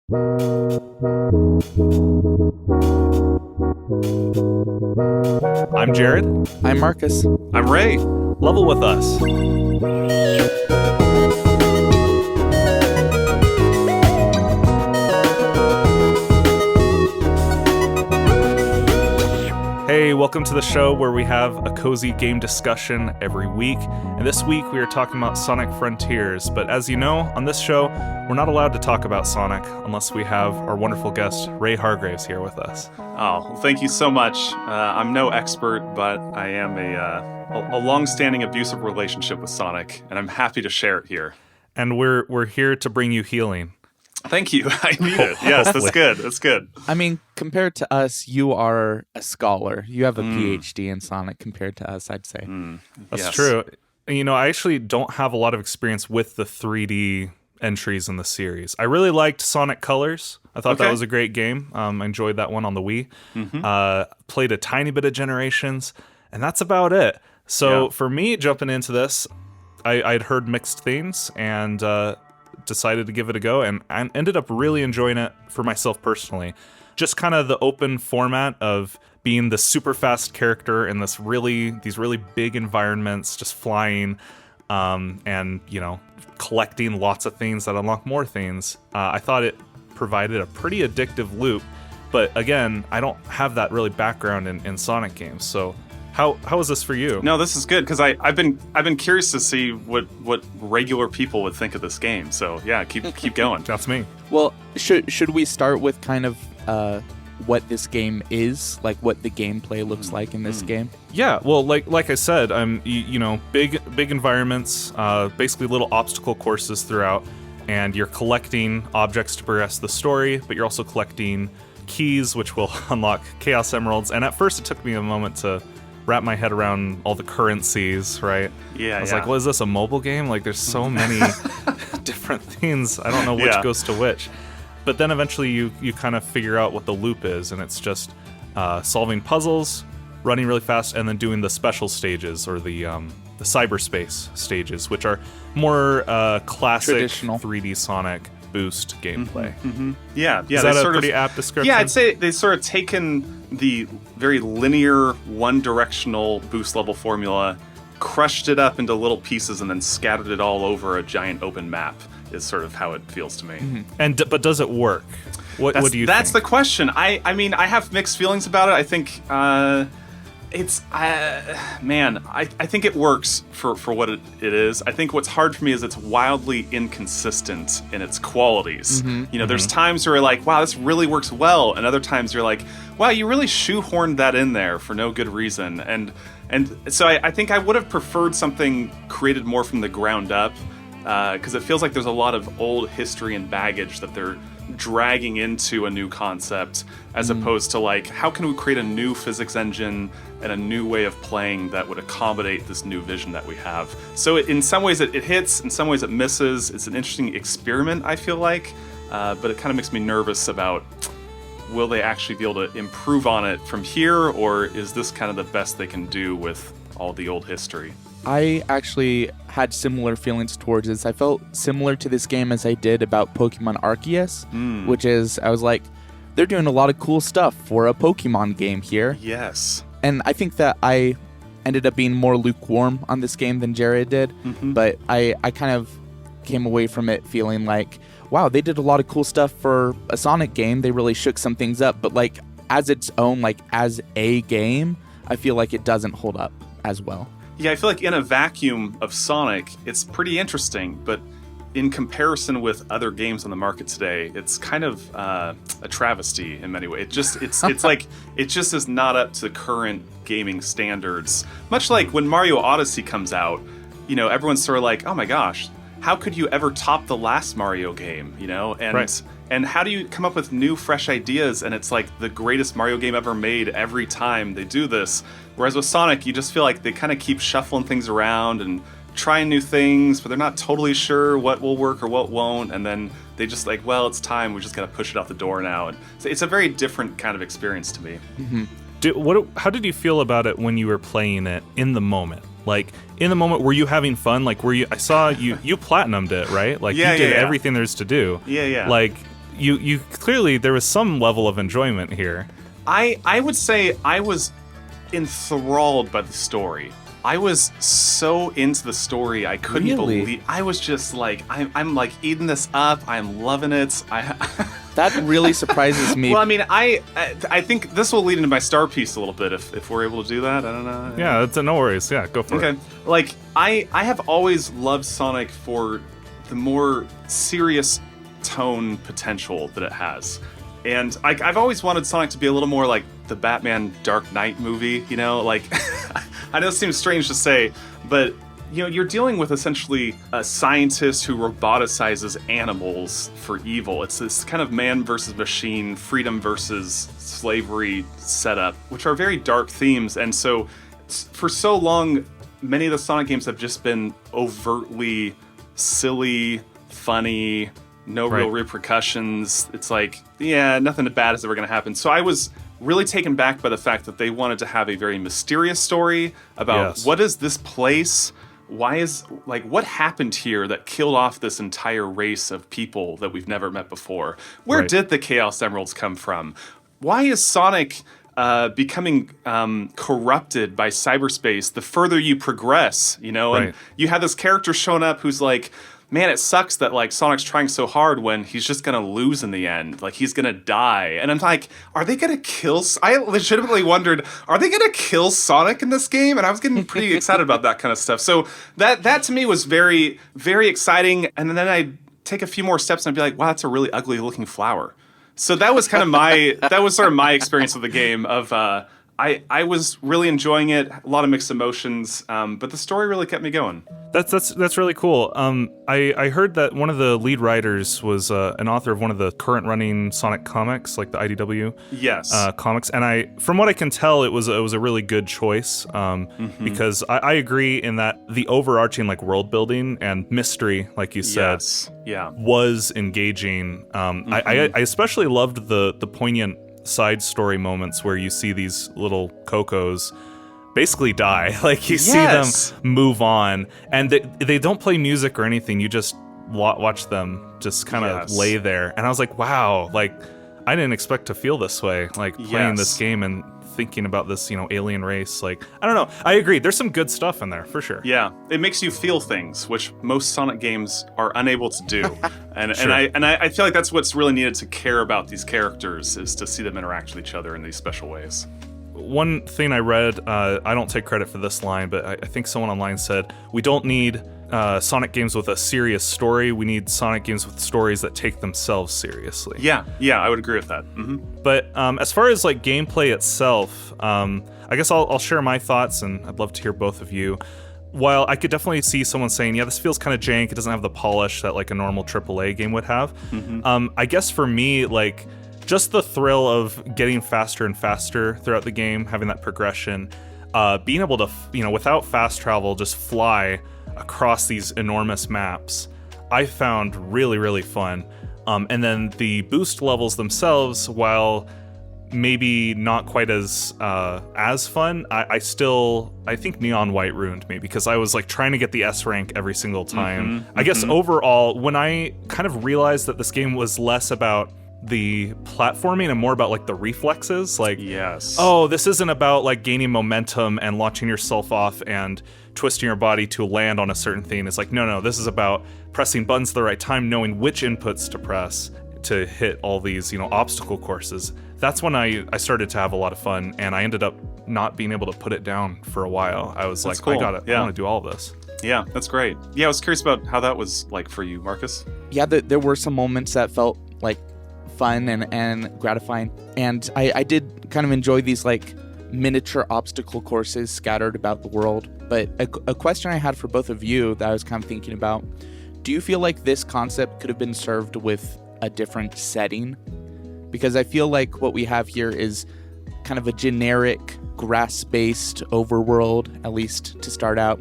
I'm Jared. I'm Marcus. I'm Ray. Level with us. Hey, welcome to the show where we have a cozy game discussion every week. And this week we are talking about Sonic Frontiers. But as you know, on this show, we're not allowed to talk about Sonic unless we have our wonderful guest, Ray Hargreaves, here with us. Oh, well, thank you so much. I'm no expert, but I am a long-standing abusive relationship with Sonic, and I'm happy to share it here. And we're here to bring you healing. Thank you. I need it. Yes, that's good. That's good. I mean, compared to us, you are a scholar. You have a PhD in Sonic compared to us, I'd say. That's true. You know, I actually don't have a lot of experience with the 3D entries in the series. I really liked Sonic Colors. I thought that was a great game. I enjoyed that one on the Wii. Played a tiny bit of Generations, and that's about it. So for me, jumping into this, I'd heard mixed things and decided to give it a go, and I ended up really enjoying it for myself personally. Just kind of the open format of being the super fast character in these really big environments, just flying, and collecting lots of things that unlock more things. I thought it provided a pretty addictive loop, but again, I don't have that really background in Sonic games, so how is this for you? No, this is good because I've been curious to see what regular people would think of this game. So yeah, keep going. That's me. Well, should we start with kind of what this game is, like what the gameplay looks like in this game? Yeah, well, like I said, big environments, basically little obstacle courses throughout, and you're collecting objects to progress the story, but you're also collecting keys, which will unlock Chaos Emeralds. And at first, it took me a moment to wrap my head around all the currencies, right? Yeah, I was like, well, is this a mobile game? Like, there's so many different things. I don't know which goes to which. But then eventually you kind of figure out what the loop is, and it's just solving puzzles, running really fast, and then doing the special stages, or the cyberspace stages, which are more classic traditional 3D Sonic boost gameplay. Yeah. Is that a pretty apt description? Yeah, I'd say they've sort of taken the very linear, one-directional boost level formula, crushed it up into little pieces, and then scattered it all over a giant open map, is sort of how it feels to me. But does it work? What do you think? That's the question. I mean, I have mixed feelings about it. I think I think it works for what it is. I think what's hard for me is it's wildly inconsistent in its qualities. There's times where you're like, wow, this really works well, and other times you're like, wow, you really shoehorned that in there for no good reason. And so I think I would have preferred something created more from the ground up, because it feels like there's a lot of old history and baggage that they're dragging into a new concept, as opposed to like, how can we create a new physics engine and a new way of playing that would accommodate this new vision that we have. So in some ways it hits, in some ways it misses. It's an interesting experiment, I feel like, but it kind of makes me nervous about, will they actually be able to improve on it from here, or is this kind of the best they can do with all the old history? I actually had similar feelings towards this. I felt similar to this game as I did about Pokemon Arceus, which is, I was like, they're doing a lot of cool stuff for a Pokemon game here. Yes. And I think that I ended up being more lukewarm on this game than Jared did, but I kind of came away from it feeling like, wow, they did a lot of cool stuff for a Sonic game. They really shook some things up, but like as its own, like as a game, I feel like it doesn't hold up as well. Yeah, I feel like in a vacuum of Sonic, it's pretty interesting, but in comparison with other games on the market today, it's kind of a travesty in many ways. It's like, it just is not up to current gaming standards. Much like when Mario Odyssey comes out, everyone's sort of like, oh my gosh, how could you ever top the last Mario game, And right. And how do you come up with new, fresh ideas? And it's like the greatest Mario game ever made every time they do this. Whereas with Sonic, you just feel like they kind of keep shuffling things around and trying new things, but they're not totally sure what will work or what won't. And then they just like, well, it's time. We just got to push it out the door now. And so it's a very different kind of experience to me. How did you feel about it when you were playing it in the moment? Like, in the moment, were you having fun? Like, I saw you platinumed it, right? Like, you did everything there's to do. Yeah. Like, you clearly there was some level of enjoyment here. I would say I was enthralled by the story. I was so into the story, I couldn't believe. I was just like, I'm like eating this up. I'm loving it. That really surprises me. Well, I mean, I think this will lead into my star piece a little bit if we're able to do that. I don't know. Yeah, that's no worries. Yeah, go for it. Okay, like I have always loved Sonic for the more serious tone potential that it has. And I've always wanted Sonic to be a little more like the Batman Dark Knight movie, you know? Like, I know it seems strange to say, but, you know, you're dealing with essentially a scientist who roboticizes animals for evil. It's this kind of man versus machine, freedom versus slavery setup, which are very dark themes. And so, for so long, many of the Sonic games have just been overtly silly, funny, no real repercussions. It's like, yeah, nothing bad is ever going to happen. So I was really taken back by the fact that they wanted to have a very mysterious story about what is this place? Why is, like, what happened here that killed off this entire race of people that we've never met before? Where did the Chaos Emeralds come from? Why is Sonic becoming corrupted by cyberspace the further you progress, you know? And you have this character showing up who's like, man, it sucks that, like, Sonic's trying so hard when he's just gonna lose in the end. Like, he's gonna die. And I'm like, are they gonna kill... I legitimately wondered, are they gonna kill Sonic in this game? And I was getting pretty excited about that kind of stuff. So that to me was very, very exciting. And then I'd take a few more steps and I'd be like, wow, that's a really ugly looking flower. So that was kind of that was sort of my experience with the game of... I was really enjoying it, a lot of mixed emotions, but the story really kept me going. That's really cool. I heard that one of the lead writers was an author of one of the current running Sonic comics, like the IDW comics, and from what I can tell, it was a really good choice because I agree in that the overarching like world building and mystery, like you said, was engaging. I especially loved the poignant side story moments where you see these little Cocos basically die. Like you see them move on, and they don't play music or anything. You just watch them just kind of lay there. And I was like, wow, like I didn't expect to feel this way, like playing this game and thinking about this, you know, alien race. Like, I don't know. I agree. There's some good stuff in there for sure. Yeah, it makes you feel things, which most Sonic games are unable to do. And I feel like that's what's really needed to care about these characters, is to see them interact with each other in these special ways. One thing I read, I don't take credit for this line, but I think someone online said, we don't need Sonic games with a serious story. We need Sonic games with stories that take themselves seriously. Yeah, I would agree with that. Mm-hmm. But as far as like gameplay itself, I guess I'll share my thoughts, and I'd love to hear both of you. While I could definitely see someone saying, yeah, this feels kind of jank, it doesn't have the polish that like a normal AAA game would have. Mm-hmm. I guess for me, like, just the thrill of getting faster and faster throughout the game, having that progression, being able to, you know, without fast travel, just fly across these enormous maps, I found really, really fun. And then the boost levels themselves, while maybe not quite as fun, I think Neon White ruined me, because I was like trying to get the S rank every single time. I guess overall, when I kind of realized that this game was less about the platforming and more about like the reflexes, like, oh, this isn't about like gaining momentum and launching yourself off and twisting your body to land on a certain thing. It's like, no, this is about pressing buttons at the right time, knowing which inputs to press to hit all these, you know, obstacle courses. That's when I started to have a lot of fun, and I ended up not being able to put it down for a while. I was like, cool. I want to do all of this. Yeah, that's great. Yeah, I was curious about how that was like for you, Marcus. Yeah, there were some moments that felt like fun and gratifying, and I did kind of enjoy these like miniature obstacle courses scattered about the world. But a question I had for both of you that I was kind of thinking about, do you feel like this concept could have been served with a different setting? Because I feel like what we have here is kind of a generic grass-based overworld, at least to start out,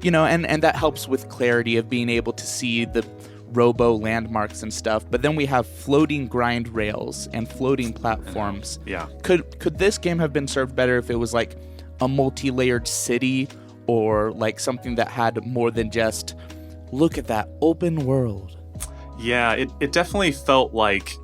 you know, and that helps with clarity of being able to see the robo landmarks and stuff. But then we have floating grind rails and floating platforms. Yeah. Could this game have been served better if it was like a multi-layered city, or like something that had more than just look at that open world? Yeah, it definitely felt like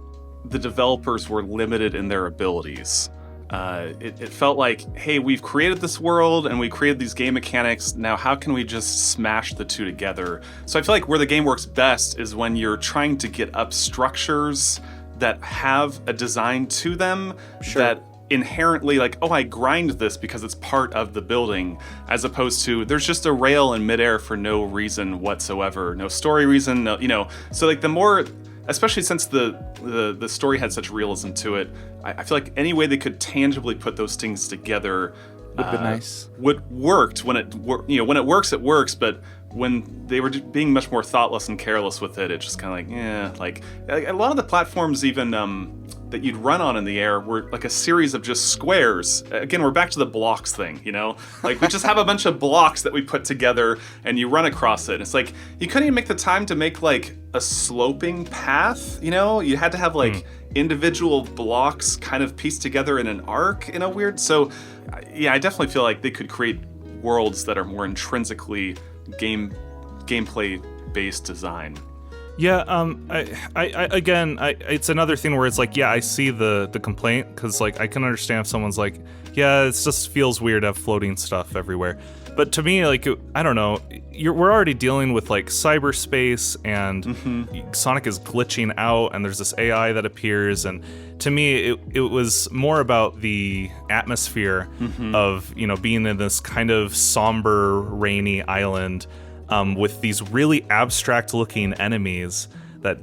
the developers were limited in their abilities. It felt like, hey, we've created this world and we created these game mechanics. Now, how can we just smash the two together? So I feel like where the game works best is when you're trying to get up structures that have a design to them that inherently like, oh, I grind this because it's part of the building, as opposed to there's just a rail in midair for no reason whatsoever, no story reason, no, So like the more, especially since the story had such realism to it, I feel like any way they could tangibly put those things together would be nice. Worked when it when it works, but when they were being much more thoughtless and careless with it, it's just kind of like a lot of the platforms even that you'd run on in the air were like a series of just squares. Again, we're back to the blocks thing, like we just have a bunch of blocks that we put together and you run across it. It's like you couldn't even make the time to make like a sloping path, you had to have like individual blocks kind of pieced together in an arc in a weird. So yeah, I definitely feel like they could create worlds that are more intrinsically gameplay based design. Yeah, it's another thing where it's like, yeah, I see the complaint, because like I can understand if someone's like, yeah, it just feels weird to have floating stuff everywhere. But to me, like, I don't know, we're already dealing with like cyberspace, and Sonic is glitching out, and there's this AI that appears, and to me, it was more about the atmosphere of being in this kind of somber, rainy island. With these really abstract-looking enemies that,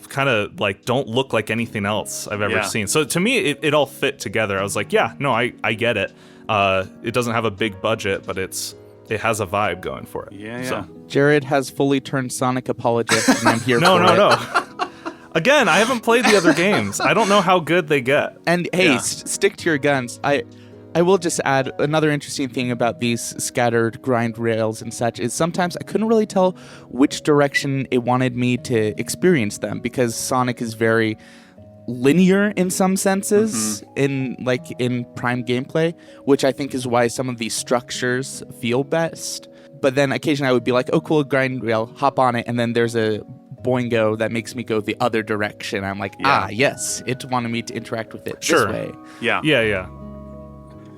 kind of like don't look like anything else I've ever seen. So to me, it all fit together. I was like, yeah, no, I get it. It doesn't have a big budget, but it has a vibe going for it. Yeah. So. Jared has fully turned Sonic apologist, and I'm here for it. No. Again, I haven't played the other games. I don't know how good they get. And hey, stick to your guns. I will just add another interesting thing about these scattered grind rails and such is sometimes I couldn't really tell which direction it wanted me to experience them, because Sonic is very linear in some senses in prime gameplay, which I think is why some of these structures feel best. But then occasionally I would be like, oh cool, grind rail, hop on it, and then there's a boingo that makes me go the other direction. I'm like, yes, it wanted me to interact with it this way. Yeah.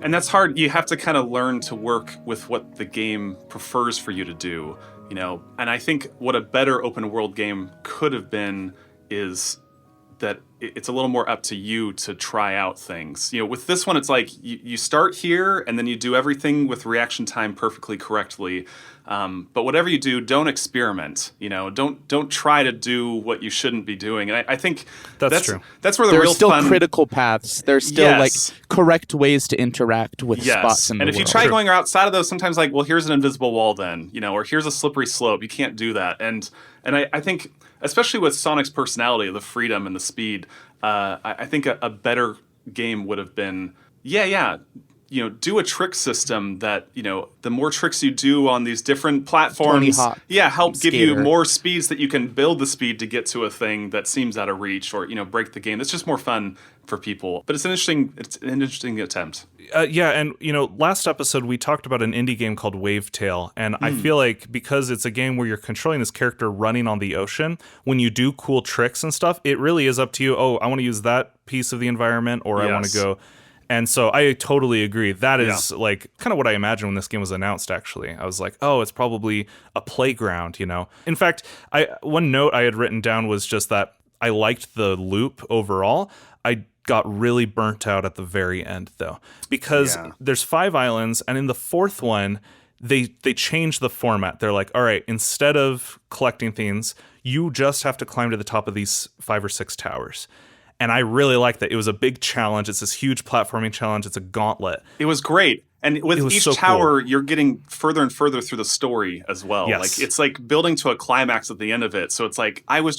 And that's hard. You have to kind of learn to work with what the game prefers for you to do, And I think what a better open world game could have been is that it's a little more up to you to try out things. With this one, it's like you start here and then you do everything with reaction time perfectly correctly. But whatever you do, don't experiment. Don't try to do what you shouldn't be doing. And I think that's true. That's where the There's real still fun. critical paths. There's still like correct ways to interact with spots in the and world. if you try going outside of those, sometimes like, well, here's an invisible wall, then or here's a slippery slope. You can't do that. And I think, especially with Sonic's personality, the freedom and the speed, I think a better game would have been, do a trick system that, the more tricks you do on these different platforms, help give you more speeds that you can build the speed to get to a thing that seems out of reach, or, break the game. It's just more fun for people. But it's an interesting attempt. And, last episode we talked about an indie game called Wavetail, and I feel like because it's a game where you're controlling this character running on the ocean, when you do cool tricks and stuff, it really is up to you. Oh, I want to use that piece of the environment, or I want to go... And so I totally agree. That is like kind of what I imagined when this game was announced, actually. I was like, oh, it's probably a playground, In fact, one note I had written down was just that I liked the loop overall. I got really burnt out at the very end, though, because there's 5 islands, and in the 4th one, they changed the format. They're like, all right, instead of collecting things, you just have to climb to the top of these 5 or 6 towers. And I really like that. It was a big challenge. It's this huge platforming challenge. It's a gauntlet. It was great. And with each tower, you're getting further and further through the story as well. Yes. Like it's like building to a climax at the end of it. So it's like I was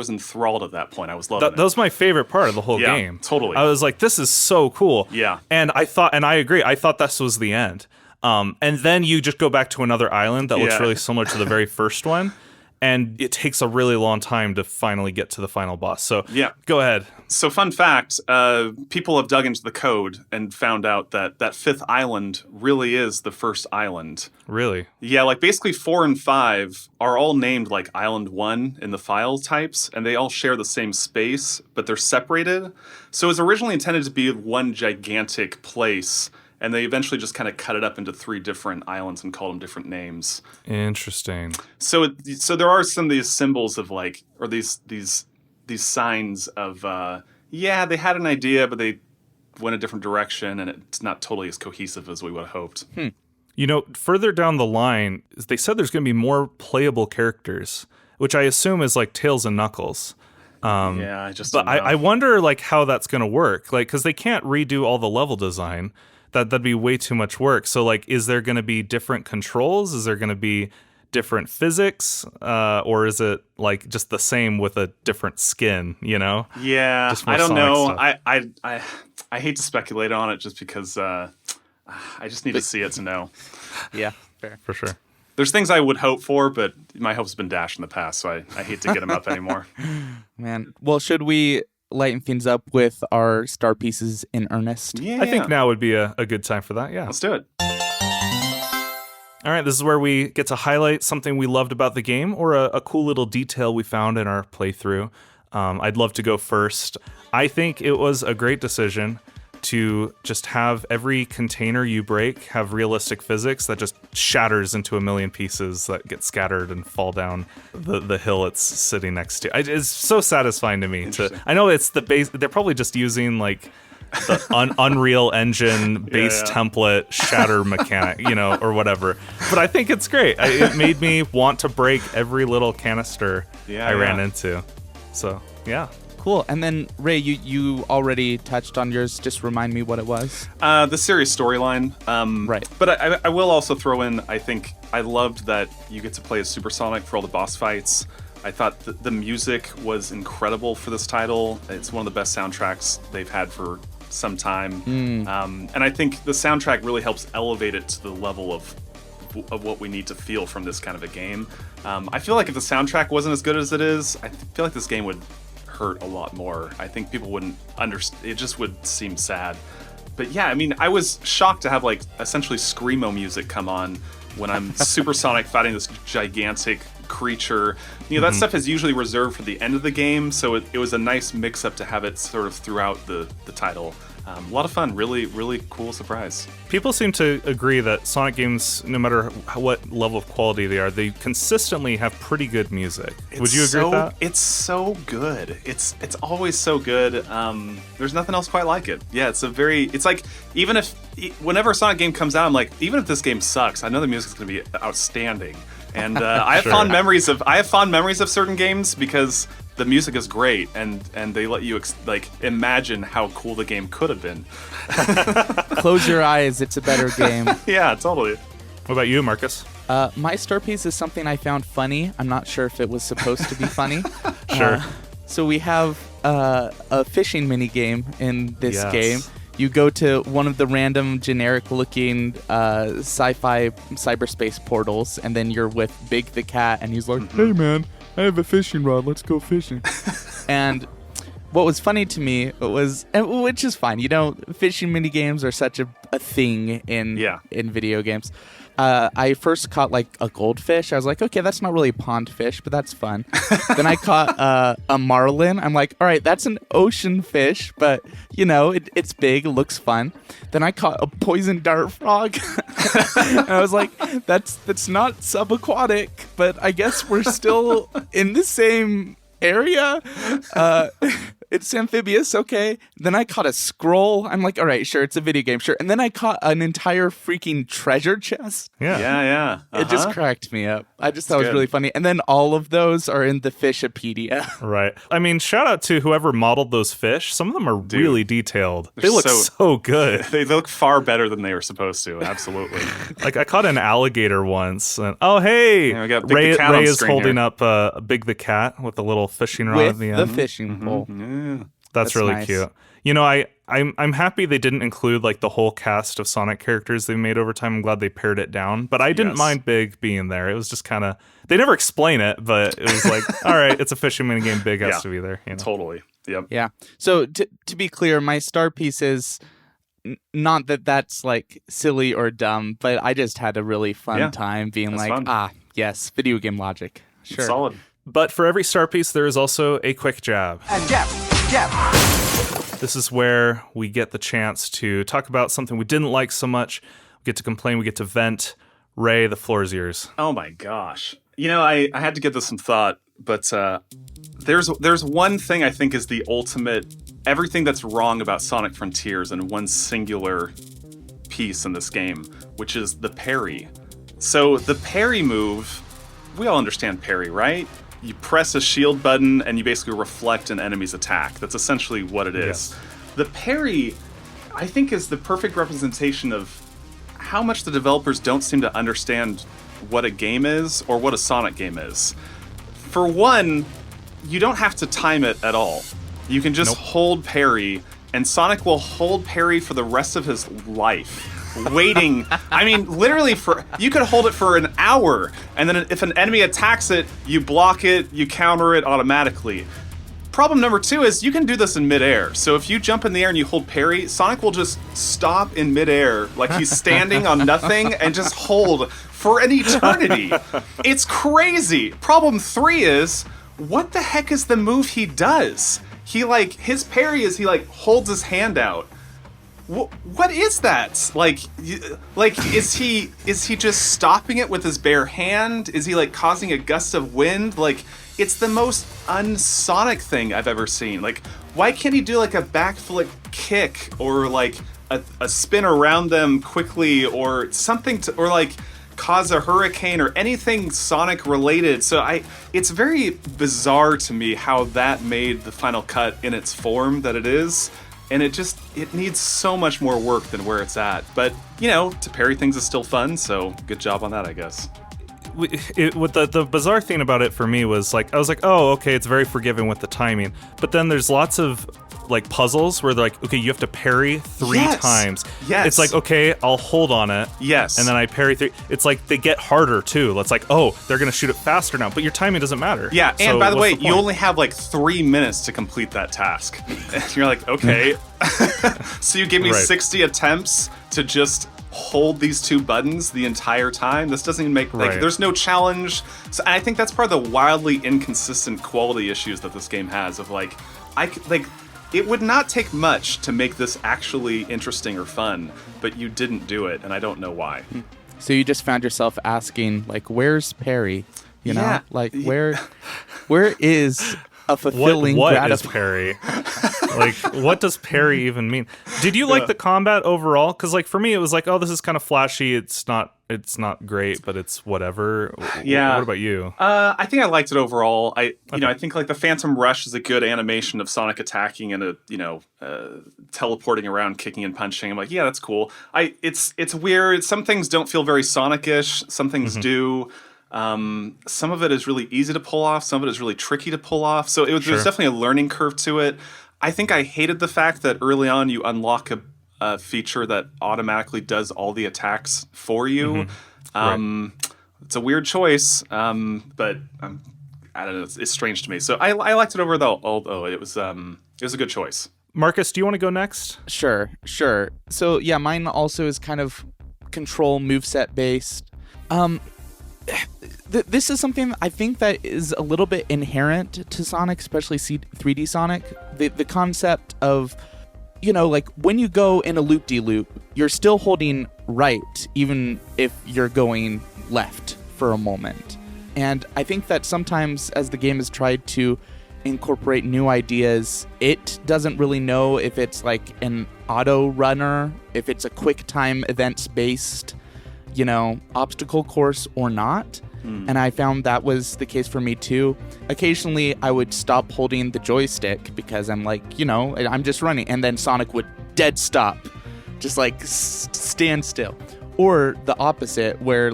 enthralled at that point. I was loving it. That was my favorite part of the whole game. Totally. I was like, this is so cool. Yeah. And I agree. I thought this was the end. And then you just go back to another island that looks really similar to the very first one. and it takes a really long time to finally get to the final boss. So yeah, go ahead. So fun fact, people have dug into the code and found out that that 5th island really is the first island. Really? Yeah, like basically 4 and 5 are all named like Island 1 in the file types, and they all share the same space, but they're separated. So it was originally intended to be one gigantic place, and they eventually just kind of cut it up into 3 different islands and called them different names. Interesting. So there are some of these symbols of like, or these signs of, they had an idea, but they went a different direction, and it's not totally as cohesive as we would have hoped. You know, further down the line, they said there's going to be more playable characters, which I assume is like Tails and Knuckles. I just don't know. I wonder like how that's going to work, like because they can't redo all the level design. That'd be way too much work. So like, is there going to be different controls? Is there going to be different physics, or is it like just the same with a different skin? You know? Yeah, Just more I don't Sonic know. stuff. I hate to speculate on it just because I just need to see it to know. Yeah, fair. For sure. There's things I would hope for, but my hope's been dashed in the past, so I hate to get them up anymore. Man, well, should we lighten things up with our star pieces in earnest? Yeah, I think now would be a good time for that. Yeah. Let's do it. All right, this is where we get to highlight something we loved about the game or a cool little detail we found in our playthrough. I'd love to go first. I think it was a great decision to just have every container you break have realistic physics that just shatters into a million pieces that get scattered and fall down the hill it's sitting next to. It's so satisfying to me. I know it's the base. They're probably just using like the Unreal Engine base template shatter mechanic, or whatever. But I think it's great. It made me want to break every little canister I ran into. So, yeah. Cool. And then, Ray, you already touched on yours. Just remind me what it was. The series storyline. Right. But I will also throw in, I think I loved that you get to play as Supersonic for all the boss fights. I thought the music was incredible for this title. It's one of the best soundtracks they've had for some time. And I think the soundtrack really helps elevate it to the level of what we need to feel from this kind of a game. I feel like if the soundtrack wasn't as good as it is, I feel like this game would hurt a lot more. I think people wouldn't understand. It just would seem sad. But yeah, I mean, I was shocked to have like essentially screamo music come on when I'm Supersonic fighting this gigantic creature. That stuff is usually reserved for the end of the game, so it was a nice mix-up to have it sort of throughout the title. A lot of fun. Really, really cool surprise. People seem to agree that Sonic games, no matter what level of quality they are, they consistently have pretty good music. Would you agree with that? It's so good. It's always so good. There's nothing else quite like it. Yeah, it's like, whenever a Sonic game comes out, I'm like, even if this game sucks, I know the music's going to be outstanding. And I have fond memories of certain games because the music is great, and they let you imagine how cool the game could have been. Close your eyes, it's a better game. Yeah, totally. What about you, Marcus? My star piece is something I found funny. I'm not sure if it was supposed to be funny. Sure. So we have a fishing mini game in this game. You go to one of the random generic-looking sci-fi cyberspace portals, and then you're with Big the Cat, and he's like, "Hey, man, I have a fishing rod. Let's go fishing." And what was funny to me was, which is fine, fishing mini games are such a thing in video games. I first caught like a goldfish. I was like, okay, that's not really a pond fish, but that's fun. Then I caught a marlin. I'm like, all right, that's an ocean fish, but it's big, it looks fun. Then I caught a poison dart frog. And I was like, that's not subaquatic, but I guess we're still in the same area. It's amphibious, okay. Then I caught a scroll. I'm like, all right, sure, it's a video game, sure. And then I caught an entire freaking treasure chest. Yeah. It just cracked me up. I just thought it was really funny. And then all of those are in the Fishopedia. Right. I mean, shout out to whoever modeled those fish. Some of them are really detailed. They look so good. They look far better than they were supposed to. Absolutely. Like I caught an alligator once. And hey, we got Ray is screen holding here. up Big the Cat with a little fishing rod at the end. The fishing pole. Yeah. That's really nice. cute. You know, I'm happy they didn't include like the whole cast of Sonic characters they made over time. I'm glad they pared it down. But I didn't mind Big being there. It was just kind of, they never explain it, but it was like, all right, it's a fishing minigame. Big has to be there. You know? Totally. Yep. Yeah. So to be clear, my star piece is not that that's like silly or dumb, but I just had a really fun time being like, fun. Yes, video game logic. Sure. Solid. But for every star piece, there is also a quick jab. And jab. This is where we get the chance to talk about something we didn't like so much. We get to complain. We get to vent. Ray, the floor is yours. Oh my gosh. You know, I had to give this some thought, but there's one thing I think is the ultimate, everything that's wrong about Sonic Frontiers in one singular piece in this game, which is the parry. So the parry move, we all understand parry, right? You press a shield button and you basically reflect an enemy's attack. That's essentially what it is. Yes. The parry, I think, is the perfect representation of how much the developers don't seem to understand what a game is or what a Sonic game is. For one, you don't have to time it at all. You can just hold parry, and Sonic will hold parry for the rest of his life. Waiting, I mean, literally you could hold it for an hour, and then if an enemy attacks it, you block it, you counter it automatically. Problem number 2 is you can do this in midair. So if you jump in the air and you hold parry, Sonic will just stop in midair, like he's standing on nothing, and just hold for an eternity. It's crazy. Problem 3 is, what the heck is the move he does? His parry is he holds his hand out. What is that? Is he just stopping it with his bare hand? Is he causing a gust of wind? It's the most un-Sonic thing I've ever seen. Why can't he do a backflip kick or a spin around them quickly or something or cause a hurricane or anything Sonic related? So it's very bizarre to me how that made the final cut in its form that it is. And it needs so much more work than where it's at. But, to parry things is still fun, so good job on that, I guess. The bizarre thing about it for me was, I was like, oh, okay, it's very forgiving with the timing. But then there's lots of, puzzles where they're okay, you have to parry 3 times. Yes. It's okay, I'll hold on it. Yes. And then I parry 3. It's they get harder, too. It's oh, they're going to shoot it faster now. But your timing doesn't matter. Yeah, and so by the way, you only have 3 minutes to complete that task. And you're okay. So you give me 60 attempts to just hold these 2 buttons the entire time? This doesn't even make there's no challenge. So I think that's part of the wildly inconsistent quality issues that this game has of it would not take much to make this actually interesting or fun, but you didn't do it, and I don't know why. So you just found yourself asking, where's Perry? You know, where is a fulfilling what is parry? What does parry even mean? Did you like the combat overall? Because for me, it was oh, this is kind of flashy. It's not great, but it's whatever. Yeah. What about you? I think I liked it overall. I think the Phantom Rush is a good animation of Sonic attacking and teleporting around, kicking and punching. I'm yeah, that's cool. It's weird. Some things don't feel very Sonic-ish. Some things do. Some of it is really easy to pull off. Some of it is really tricky to pull off. So there's definitely a learning curve to it. I think I hated the fact that early on you unlock a feature that automatically does all the attacks for you. It's a weird choice, but I don't know. It's strange to me. So I liked it overall, although it was a good choice. Marcus, do you want to go next? Sure. So yeah, mine also is kind of control moveset based. This is something I think that is a little bit inherent to Sonic, especially 3D Sonic. The concept of, when you go in a loop-de-loop, you're still holding right, even if you're going left for a moment. And I think that sometimes as the game has tried to incorporate new ideas, it doesn't really know if it's an auto runner, if it's a quick time events-based obstacle course or not. And I found that was the case for me too. Occasionally I would stop holding the joystick because I'm I'm just running, and then Sonic would dead stop, just stand still. Or the opposite, where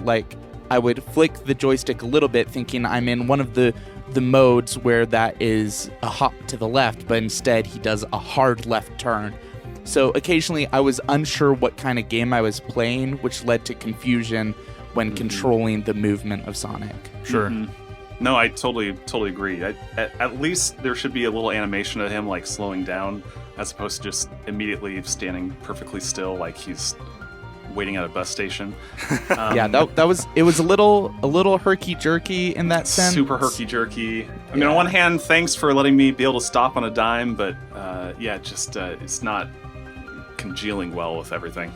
I would flick the joystick a little bit thinking I'm in one of the the modes where that is a hop to the left, but instead he does a hard left turn. So occasionally I was unsure what kind of game I was playing, which led to confusion when controlling the movement of Sonic. Sure. No, I totally agree. At least there should be a little animation of him like slowing down, as opposed to just immediately standing perfectly still like he's waiting at a bus station. Yeah, it was a little herky jerky in that sense. Super herky jerky. I mean, on one hand, thanks for letting me be able to stop on a dime, but it's not congealing well with everything.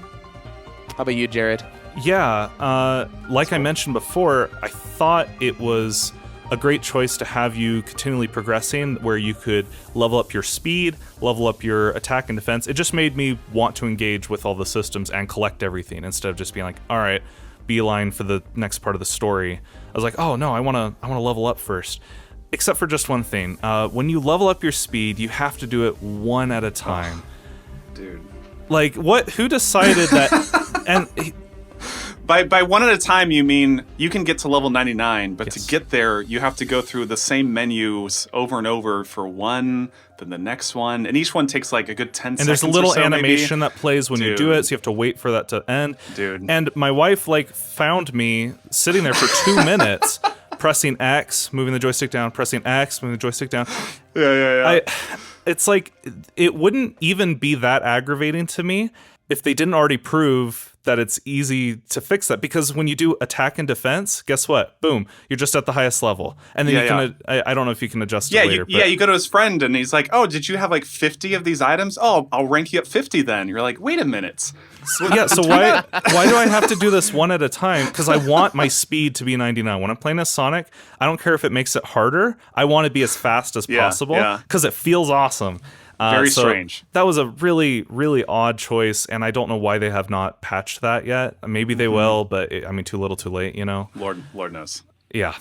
How about you, Jared? Yeah, like I mentioned before, I thought it was a great choice to have you continually progressing, where you could level up your speed, level up your attack and defense. It just made me want to engage with all the systems and collect everything instead of just being like, all right, beeline for the next part of the story. I was like, oh no, I want to level up first. Except for just one thing. When you level up your speed, you have to do it one at a time. Dude. Like, what? Who decided that? And By one at a time, you mean you can get to level 99, but Yes. to get there, you have to go through the same menus over and over for one, then the next one, and each one takes like a good 10 seconds. And there's a little or so, animation maybe. that plays when you do it, so you have to wait for that to end. Dude. And my wife found me sitting there for 2 minutes, pressing X, moving the joystick down, pressing X, moving the joystick down. Yeah. It's like, it wouldn't even be that aggravating to me if they didn't already prove that it's easy to fix that, because when you do attack and defense, guess what? Boom, you're just at the highest level, and then I don't know if you can adjust it later. You go to his friend and he's like, "Oh, did you have like 50 of these items? Oh, I'll rank you up 50 then." You're like, "Wait a minute." So why do I have to do this one at a time? Because I want my speed to be 99. When I'm playing as Sonic, I don't care if it makes it harder. I want to be as fast as possible because it feels awesome. Very strange. That was a really, really odd choice, and I don't know why they have not patched that yet. Maybe they will, but too little, too late. You know. Lord knows. Yeah.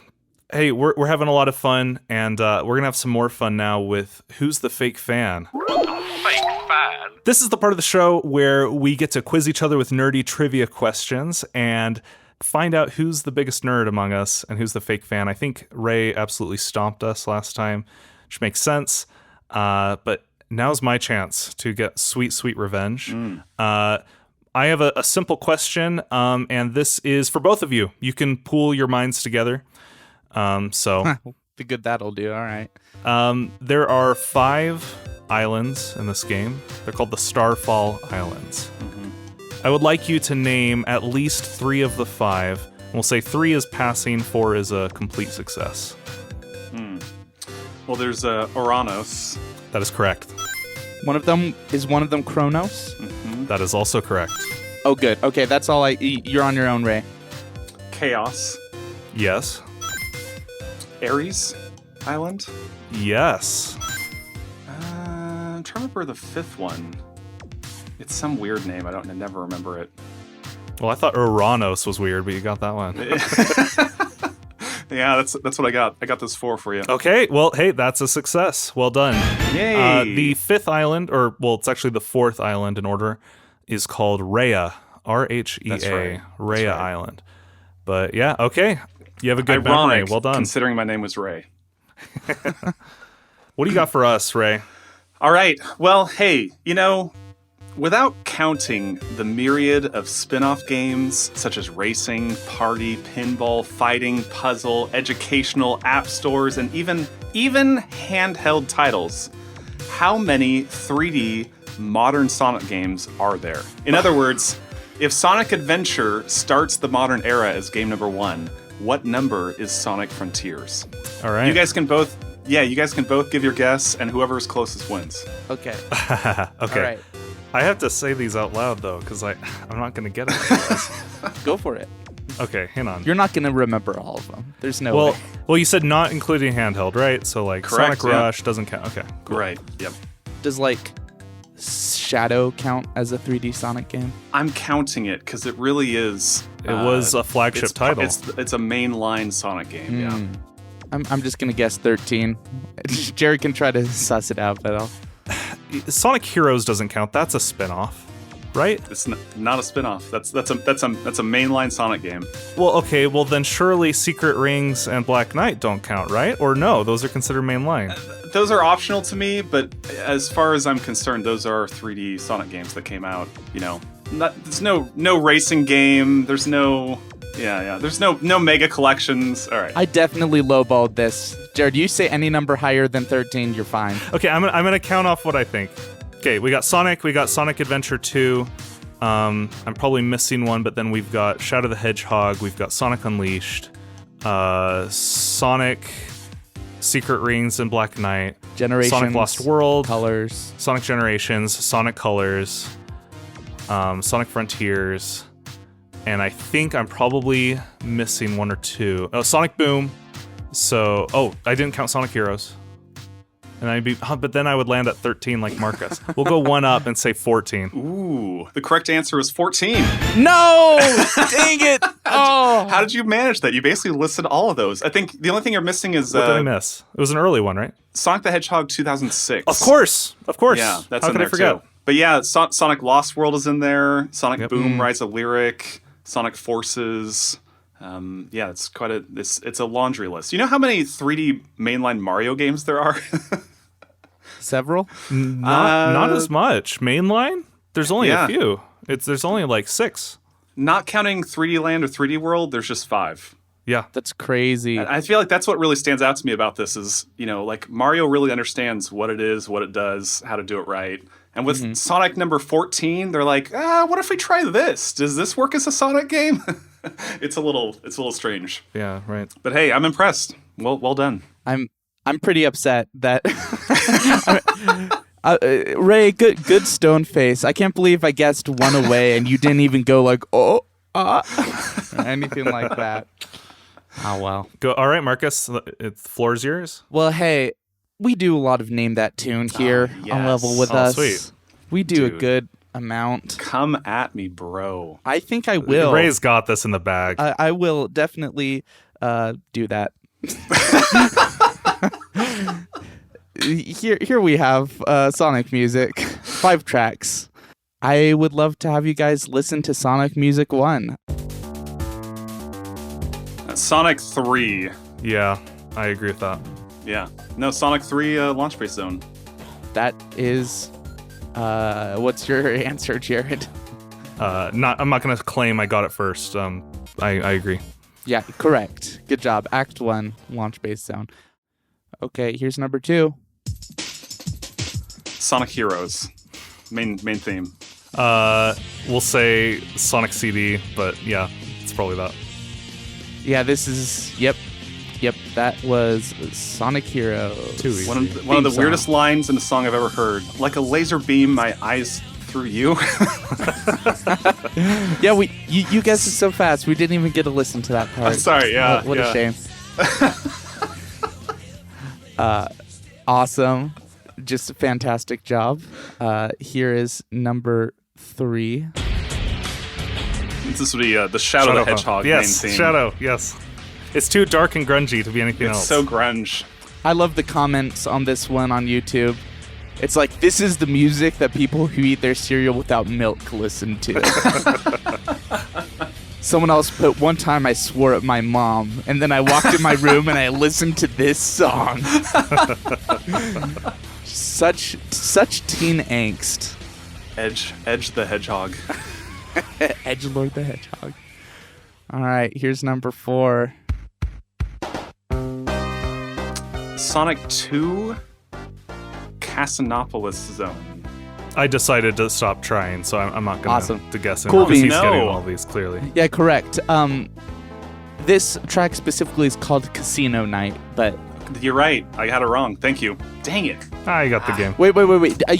Hey, we're having a lot of fun, and we're gonna have some more fun now with Who's the Fake Fan? Fake fan. This is the part of the show where we get to quiz each other with nerdy trivia questions and find out who's the biggest nerd among us and who's the fake fan. I think Ray absolutely stomped us last time, which makes sense. But now's my chance to get sweet, sweet revenge. I have a simple question, and this is for both of you. You can pool your minds together. The good that'll do. All right. There are 5 islands in this game. They're called the Starfall Islands. I would like you to name at least 3 of the 5. We'll say 3 is passing, 4 is a complete success. Well, there's Oranos. That is correct. One of them Kronos? That is also correct. Oh, good. Okay, that's all. You're on your own, Ray. Chaos. Yes. Ares Island. Yes. I'm trying to remember the 5th one. It's some weird name. I never remember it. Well, I thought Uranus was weird, but you got that one. Yeah, that's what I got. I got those 4 for you. Okay, well, hey, that's a success. Well done. Yay! The 5th island, it's actually the 4th island in order, is called Rhea. Rhea. That's right. Rhea Island. But yeah, okay. You have a good Ironic, memory. Well done. considering my name was Ray. What do you got for us, Ray? All right. Well, hey, without counting the myriad of spin-off games such as racing, party, pinball, fighting, puzzle, educational, app stores, and even handheld titles, how many 3D modern Sonic games are there? In other words, if Sonic Adventure starts the modern era as game number 1, what number is Sonic Frontiers? All right. You guys can both give your guess, and whoever's closest wins. Okay. Okay. All right. I have to say these out loud, though, because I'm not going to get it. Go for it. Okay, hang on. You're not going to remember all of them. There's no way. Well, you said not including handheld, right? So, Correct, Sonic Rush doesn't count. Okay, cool. Right. Yep. Does, Shadow count as a 3D Sonic game? I'm counting it because it really is. It was a flagship title. It's a mainline Sonic game. Yeah. I'm just going to guess 13. Jared can try to suss it out, but I'll... Sonic Heroes doesn't count. That's a spin-off, right? It's not a spin-off. That's a mainline Sonic game. Well, okay, well then surely Secret Rings and Black Knight don't count, right? Or no, those are considered mainline. Those are optional to me, but as far as I'm concerned, those are 3D Sonic games that came out. There's no racing game. There's no There's no mega collections. All right. I definitely lowballed this. Jared, you say any number higher than 13, you're fine. Okay, I'm gonna count off what I think. Okay, we got Sonic Adventure 2. I'm probably missing one, but then we've got Shadow the Hedgehog, we've got Sonic Unleashed, Sonic Secret Rings and Black Knight, Generations, Sonic Lost World, Colors, Sonic Generations, Sonic Colors, Sonic Frontiers, and I think I'm probably missing one or two. Oh, Sonic Boom. So, I didn't count Sonic Heroes. And but then I would land at 13 like Marcus. We'll go one up and say 14. Ooh, the correct answer was 14. No! Dang it! Oh. How did you manage that? You basically listed all of those. I think the only thing you're missing is... What did I miss? It was an early one, right? Sonic the Hedgehog 2006. Of course. Yeah, that's How in could there I forget? too. But yeah, Sonic Lost World is in there. Sonic Boom, Mm. Rise of Lyric, Sonic Forces. It's quite it's a laundry list. You know how many 3D mainline Mario games there are? Several? Not as much. Mainline? There's only Yeah. a few. There's only like 6. Not counting 3D Land or 3D World, there's just 5. Yeah. That's crazy. I feel like that's what really stands out to me about this is, like Mario really understands what it is, what it does, how to do it right. And with Sonic number 14, they're like, what if we try this? Does this work as a Sonic game? It's a little strange. Yeah, right. But hey, I'm impressed. Well done. I'm pretty upset that Ray, good stone face. I can't believe I guessed one away and you didn't even go like or anything like that. Oh well. Go. All right, Marcus. The floor's yours. Well, hey, we do a lot of Name That Tune here yes. on Level with Oh, us. sweet. We do Dude. a good amount. Come at me, bro. I think I will. Ray's got this in the bag. I will definitely do that. Here we have Sonic music, 5 tracks. I would love to have you guys listen to Sonic Music 1. Sonic 3. Yeah, I agree with that. Yeah. No, Sonic 3 Launch Base Zone. That is, what's your answer, Jared? I'm not going to claim I got it first. I agree. Yeah, correct. Good job. Act 1, Launch Base Zone. Okay, here's number 2. Sonic Heroes. Main theme. We'll say Sonic CD, but yeah, it's probably that. Yeah, this is, yep, that was Sonic Heroes. Too easy. One of the Theme song. weirdest lines in a song I've ever heard. Like a laser beam, my eyes through you. Yeah, you guessed it so fast, we didn't even get to listen to that part. I'm sorry, yeah. What yeah. a shame. Awesome. Just a fantastic job. Here is number 3. This would be the Shadow the Hedgehog Yes, main theme. Shadow, yes. It's too dark and grungy to be anything It's else. so grunge. I love the comments on this one on YouTube. It's like, this is the music that people who eat their cereal without milk listen to. Someone else put, one time I swore at my mom, and then I walked in my room and I listened to this song. Such teen angst. Edge the Hedgehog. Edgelord the Hedgehog. All right, here's number 4. Sonic 2 Casinopolis Zone. I decided to stop trying, so I'm not going Awesome. to guess. Cool He's beans. getting No. all these, clearly. Yeah, correct. This track specifically is called Casino Night, but You're right. I got it wrong. Thank you. Dang it. You got the game. wait.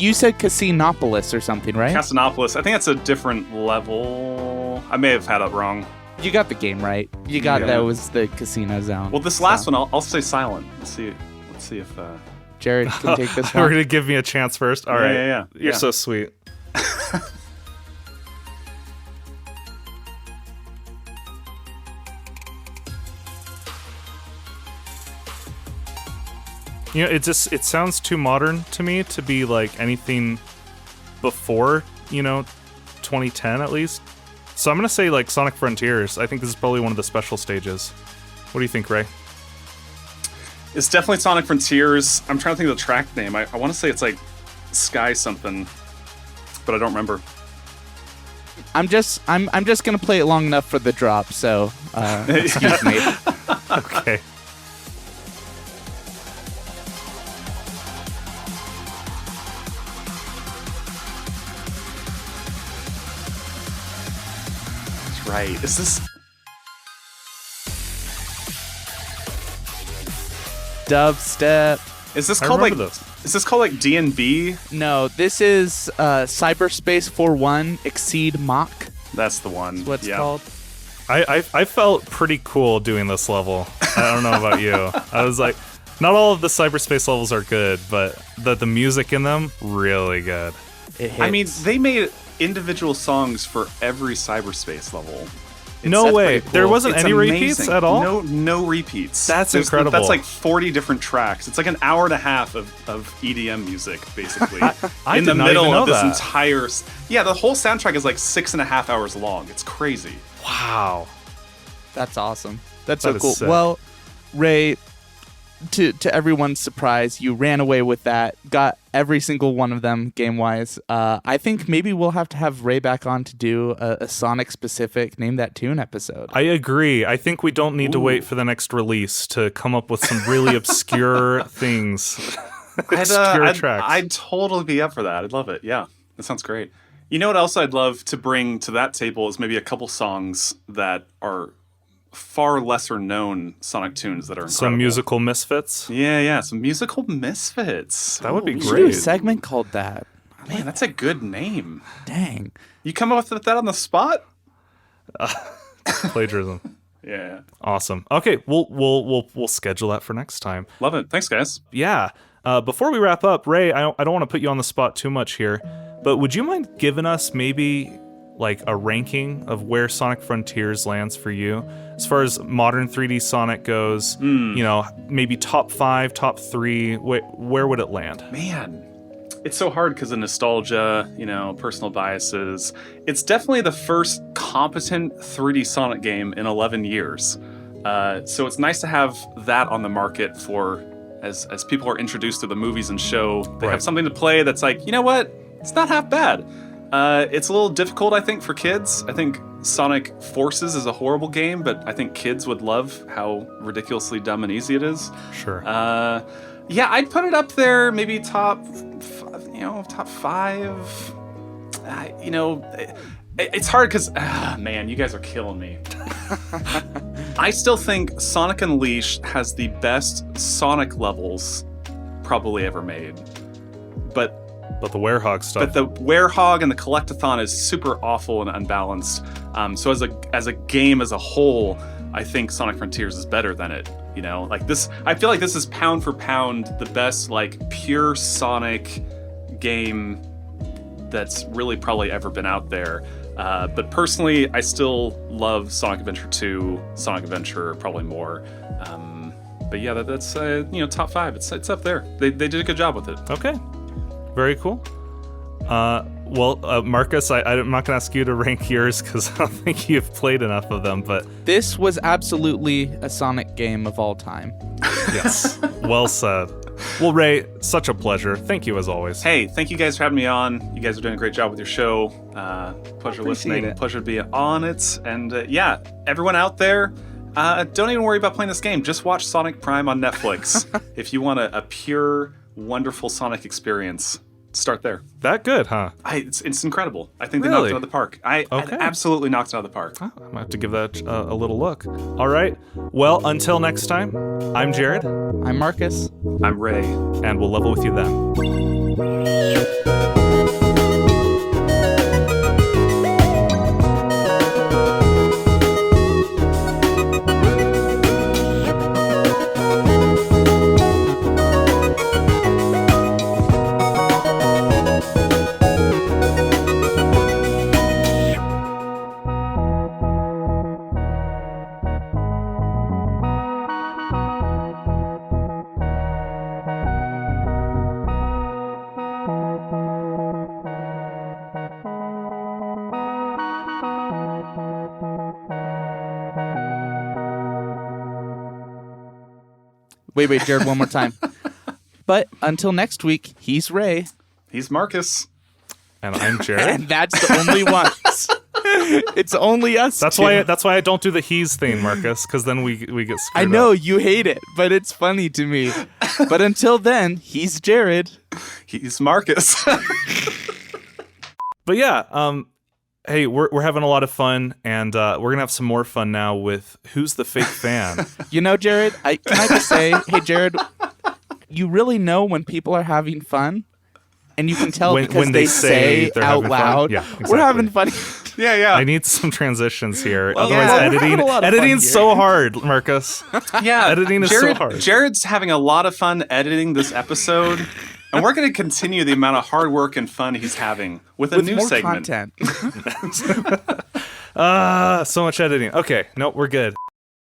You said Casinopolis or something, right? Casinopolis. I think that's a different level. I may have had it wrong. You got the game right. You got Yeah. that was the casino zone. Well, this last one, I'll stay silent. Let's see if. Jared can take this We're one. going to give me a chance first? All Yeah, right. yeah. You're Yeah. so sweet. It sounds too modern to me to be like anything before, 2010 at least. So I'm going to say like Sonic Frontiers. I think this is probably one of the special stages. What do you think, Ray? It's definitely Sonic Frontiers. I'm trying to think of the track name. I want to say it's like Sky something, but I don't remember. I'm just gonna play it long enough for the drop, so excuse me. Okay. That's right. Is this? Dubstep. Is this I called like? remember this. Is this called like DNB? No, this is Cyberspace 4-1 Exceed Mach. That's the one. What's yeah. called? I felt pretty cool doing this level. I don't know about you. I was like, not all of the cyberspace levels are good, but the music in them, really good. It hits. I mean, they made individual songs for every cyberspace level. No that's way. pretty cool. There wasn't It's any amazing. repeats at all? No repeats. That's There's- incredible. That's like 40 different tracks. It's like an hour and a half of EDM music, basically. I in did the not middle even know of this that. entire. Yeah, the whole soundtrack is like 6.5 hours long. It's crazy. Wow. That's awesome. That's That so is cool. sick. Well, Ray, to everyone's surprise, you ran away with that. Got every single one of them game wise. I think maybe we'll have to have Ray back on to do a Sonic specific Name That Tune episode. I agree. I think we don't need to wait for the next release to come up with some really obscure things. Obscure tracks. I'd totally be up for that. I'd love it. Yeah, that sounds great. You know what else I'd love to bring to that table is maybe a couple songs that are far lesser known Sonic tunes that are incredible. Some musical misfits. Yeah, some musical misfits. That would be We should do great. a segment called that. Man, that's a good name. Dang. You come up with that on the spot? Plagiarism. Yeah, Awesome. Okay, we'll schedule that for next time. love it. Thanks, guys. Yeah. Before we wrap up, Ray, I don't want to put you on the spot too much here, but would you mind giving us maybe like a ranking of where Sonic Frontiers lands for you as far as modern 3D Sonic goes? You know, maybe top 5, top 3. Where would it land? Man, it's so hard because of nostalgia, personal biases. It's definitely the first competent 3D Sonic game in 11 years. So it's nice to have that on the market for as people are introduced to the movies and show. They Right. have something to play that's like, you know what? It's not half bad. It's a little difficult, I think, for kids. I think Sonic Forces is a horrible game, but I think kids would love how ridiculously dumb and easy it is. Sure. Yeah, I'd put it up there, maybe top 5. It's hard because, man, you guys are killing me. I still think Sonic Unleashed has the best Sonic levels probably ever made. But But the Werehog stuff. But the Werehog and the Collectathon is super awful and unbalanced. So as a game as a whole, I think Sonic Frontiers is better than it. Like this, I feel like this is pound for pound the best like pure Sonic game that's really probably ever been out there. But personally, I still love Sonic Adventure 2, Sonic Adventure probably more. But yeah, that's top 5. It's up there. They did a good job with it. Okay. Very cool. Marcus, I'm not going to ask you to rank yours because I don't think you've played enough of them, but This was absolutely a Sonic game of all time. yes, well said. Well, Ray, such a pleasure. Thank you as always. Hey, thank you guys for having me on. You guys are doing a great job with your show. Pleasure listening. it. Pleasure to be on it. And yeah, everyone out there, don't even worry about playing this game. Just watch Sonic Prime on Netflix. If you want a pure, wonderful Sonic experience, start there. That good, huh? It's incredible. I think they Really? knocked it out of the park. I Okay. absolutely knocked it out of the park. I might have to give that a little look. All right. Well, until next time, I'm Jared, I'm Marcus. I'm Ray. and we'll level with you then. Wait, Jared, one more time. But until next week, he's Ray. He's Marcus. And I'm Jared. And that's the only ones. It's only us. That's two. why I don't do the he's thing, Marcus, because then we get screwed I know up. you hate it, but it's funny to me. But until then, he's Jared. He's Marcus. But yeah, hey, we're having a lot of fun, and we're gonna have some more fun now with Who's the Fake Fan. You know, Jared, can I just say, hey, Jared, you really know when people are having fun? And you can tell because when they say they're out having fun? loud, Yeah, exactly. we're having fun. yeah. I need some transitions here. Well, Otherwise, yeah, we're having a lot of fun editing's here. so hard, Marcus. Yeah, Editing is so hard. Jared's having a lot of fun editing this episode, and we're going to continue the amount of hard work and fun he's having with a new more segment. content. So much editing. Okay, no, we're good.